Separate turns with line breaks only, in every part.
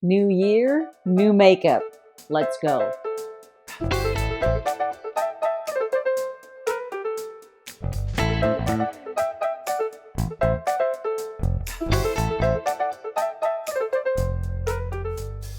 New year, new makeup. Let's go.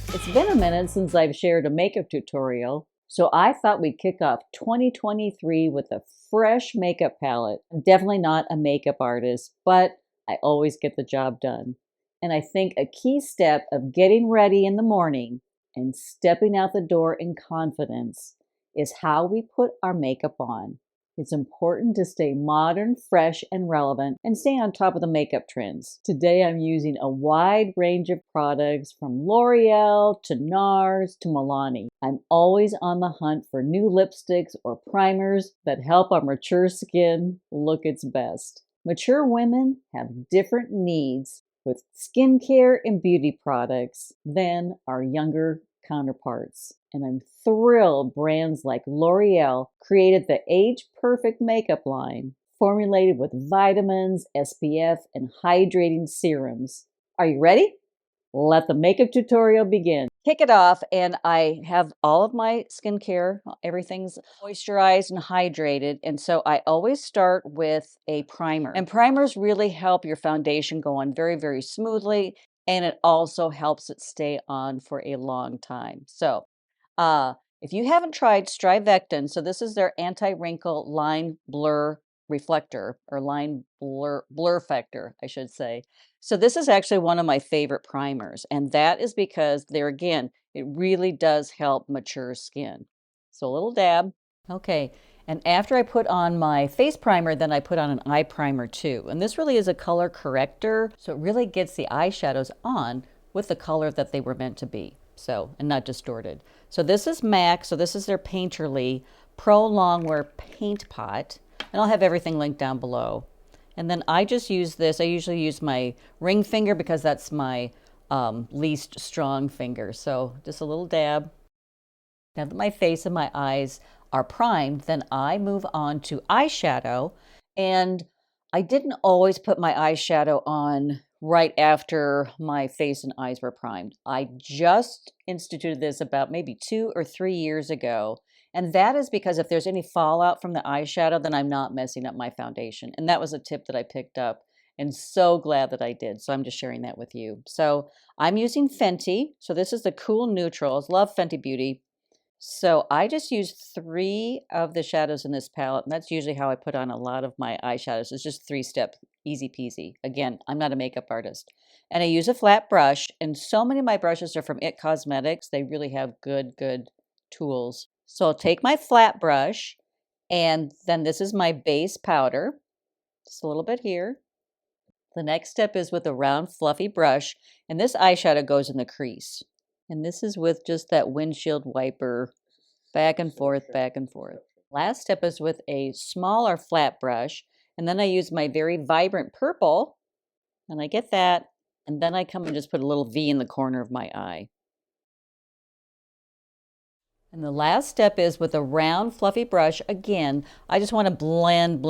It's been a minute since I've shared a makeup tutorial, so I thought we'd kick off 2023 with a fresh makeup palette. I'm definitely not a makeup artist, but I always get the job done. And I think a key step of getting ready in the morning and stepping out the door in confidence is how we put our makeup on. It's important to stay modern, fresh, and relevant and stay on top of the makeup trends. Today I'm using a wide range of products from L'Oreal to NARS to Milani. I'm always on the hunt for new lipsticks or primers that help our mature skin look its best. Mature women have different needs with skincare and beauty products than our younger counterparts. And I'm thrilled brands like L'Oreal created the Age Perfect makeup line, formulated with vitamins, SPF, and hydrating serums. Are you ready? Let the makeup tutorial begin. Kick it off, and I have all of my skincare. Everything's moisturized and hydrated, and so I always start with a primer. And primers really help your foundation go on very, very smoothly, and it also helps it stay on for a long time. So, if you haven't tried StriVectin, so this is their anti-wrinkle line blur reflector, or line BlurFector, I should say. So this is actually one of my favorite primers, and that is because there again, it really does help mature skin. So a little dab. Okay, and after I put on my face primer, then I put on an eye primer too. And this really is a color corrector, so it really gets the eyeshadows on with the color that they were meant to be. So, and not distorted. So this is MAC, so this is their Painterly Pro Longwear Paint Pot. And I'll have everything linked down below. And then I just use this. I usually use my ring finger because that's my least strong finger. So just a little dab. Now that my face and my eyes are primed, then I move on to eyeshadow. And I didn't always put my eyeshadow on right after my face and eyes were primed. I just instituted this about maybe 2 or 3 years ago. And that is because if there's any fallout from the eyeshadow, then I'm not messing up my foundation. And that was a tip that I picked up and so glad that I did. So I'm just sharing that with you. So I'm using Fenty. So this is the Cool Neutrals. Love Fenty Beauty. So I just use 3 of the shadows in this palette. And that's usually how I put on a lot of my eyeshadows. It's just 3-step, easy peasy. Again, I'm not a makeup artist. And I use a flat brush. And so many of my brushes are from It Cosmetics. They really have good tools. So I'll take my flat brush, and then this is my base powder, just a little bit here. The next step is with a round fluffy brush, and this eyeshadow goes in the crease. And this is with just that windshield wiper, back and forth, back and forth. Last step is with a smaller flat brush, and then I use my very vibrant purple, and I get that, and then I come and just put a little V in the corner of my eye. And the last step is with a round fluffy brush. Again, I just want to blend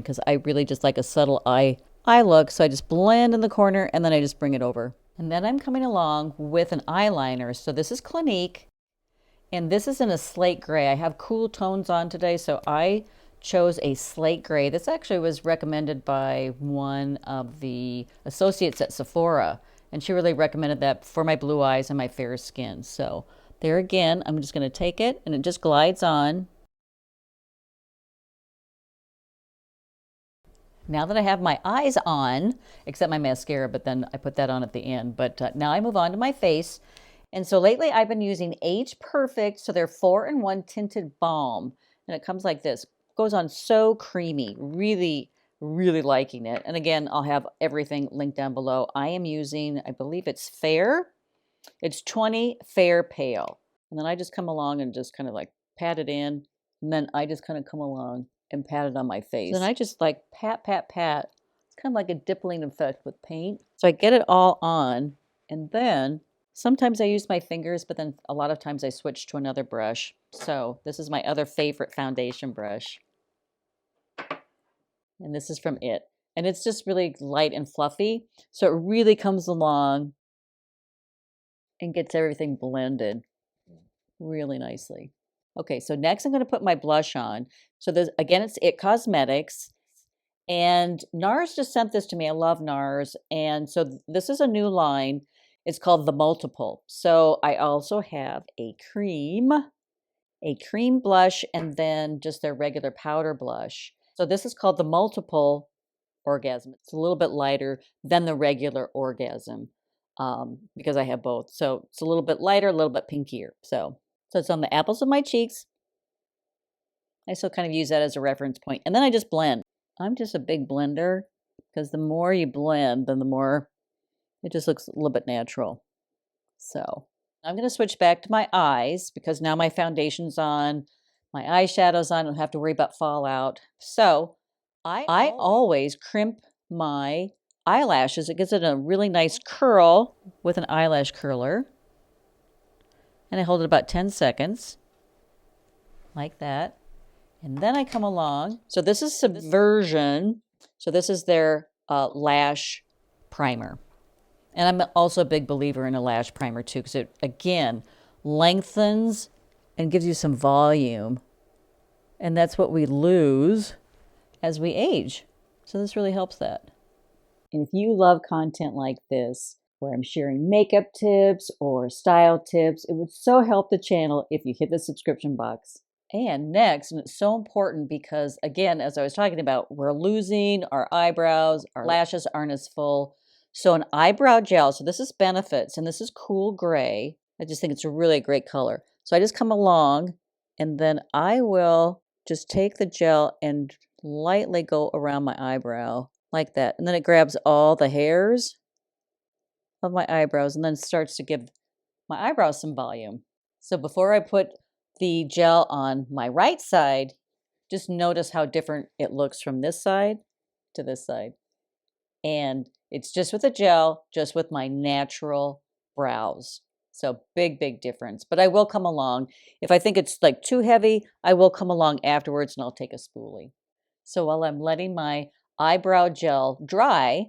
because I really just like a subtle eye look. So I just blend in the corner and then I just bring it over. And then I'm coming along with an eyeliner. So this is Clinique and this is in a slate gray. I have cool tones on today, so I chose a slate gray. This actually was recommended by one of the associates at Sephora, and she really recommended that for my blue eyes and my fair skin. So there again, I'm just going to take it and it just glides on. Now that I have my eyes on, except my mascara, but then I put that on at the end. But now I move on to my face. And so lately I've been using Age Perfect, so they're 4-in-1 tinted balm. And it comes like this. It goes on so creamy. Really liking it. And again, I'll have everything linked down below. I am using, I believe it's Fair. It's 20 Fair Pale. And then I just come along and just kind of like pat it in. And then I just kind of come along and pat it on my face. And I just like pat. It's kind of like a dippling effect with paint. So I get it all on. And then sometimes I use my fingers, but then a lot of times I switch to another brush. So this is my other favorite foundation brush. And this is from It. And it's just really light and fluffy. So it really comes along and gets everything blended really nicely. Okay, so next I'm going to put my blush on. So this, again, it's It Cosmetics. And NARS just sent this to me. I love NARS. And so this is a new line. It's called The Multiple. So I also have a cream blush, and then just their regular powder blush. So this is called the Multiple Orgasm. It's a little bit lighter than the regular Orgasm because I have both. So it's a little bit lighter, a little bit pinkier. So it's on the apples of my cheeks. I still kind of use that as a reference point. And then I just blend. I'm just a big blender because the more you blend, then the more it just looks a little bit natural. So I'm going to switch back to my eyes because now my foundation's on, my eyeshadow's on, I don't have to worry about fallout. So I always crimp my eyelashes. It gives it a really nice curl with an eyelash curler. And I hold it about 10 seconds, like that. And then I come along. So this is Subversion. So this is their lash primer. And I'm also a big believer in a lash primer too, because it, again, lengthens and gives you some volume. And that's what we lose as we age. So this really helps that. And if you love content like this, where I'm sharing makeup tips or style tips, it would so help the channel if you hit the subscription box. And next, and it's so important because, again, as I was talking about, we're losing our eyebrows, our lashes aren't as full. So an eyebrow gel, so this is Benefits, and this is cool gray. I just think it's a really great color. So I just come along, and then I will just take the gel and lightly go around my eyebrow like that. And then it grabs all the hairs of my eyebrows and then starts to give my eyebrows some volume. So before I put the gel on my right side, just notice how different it looks from this side to this side. And it's just with a gel, just with my natural brows. So big, big difference. But I will come along. If I think it's like too heavy, I will come along afterwards and I'll take a spoolie. So while I'm letting my eyebrow gel dry,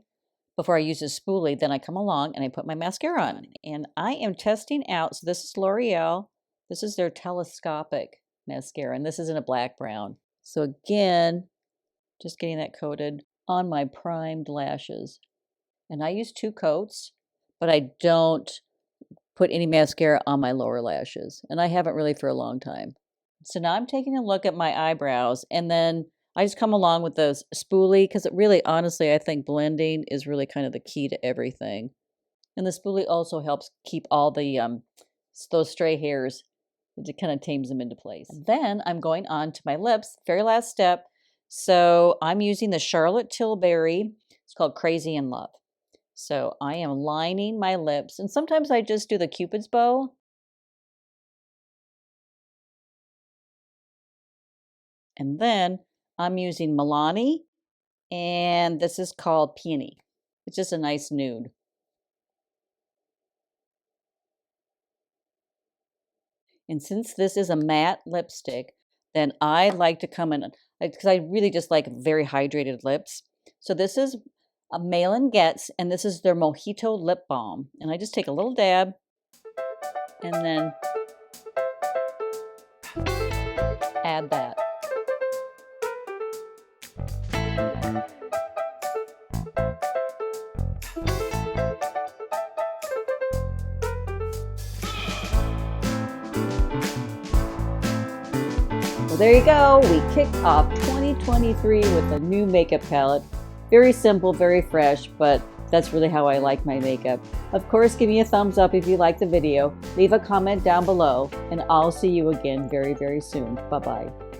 before I use a spoolie, then I come along and I put my mascara on. And I am testing out, so this is L'Oreal. This is their Telescopic mascara, and this is in a black brown. So again, just getting that coated on my primed lashes. And I use 2 coats, but I don't put any mascara on my lower lashes. And I haven't really for a long time. So now I'm taking a look at my eyebrows, and then I just come along with the spoolie because it really, honestly, I think blending is really kind of the key to everything. And the spoolie also helps keep all the those stray hairs. It kind of tames them into place. And then I'm going on to my lips, very last step. So I'm using the Charlotte Tilbury. It's called Crazy in Love. So I am lining my lips, and sometimes I just do the Cupid's bow. And then I'm using Milani, and this is called Peony. It's just a nice nude. And since this is a matte lipstick, then I like to come in, because I really just like very hydrated lips. So this is a Malin Getz, and this is their Mojito Lip Balm. And I just take a little dab, and then add that. Well, there you go. We kicked off 2023 with a new makeup palette. Very simple, very fresh, but that's really how I like my makeup. Of course, give me a thumbs up if you like the video. Leave a comment down below, and I'll see you again very, very soon. Bye-bye.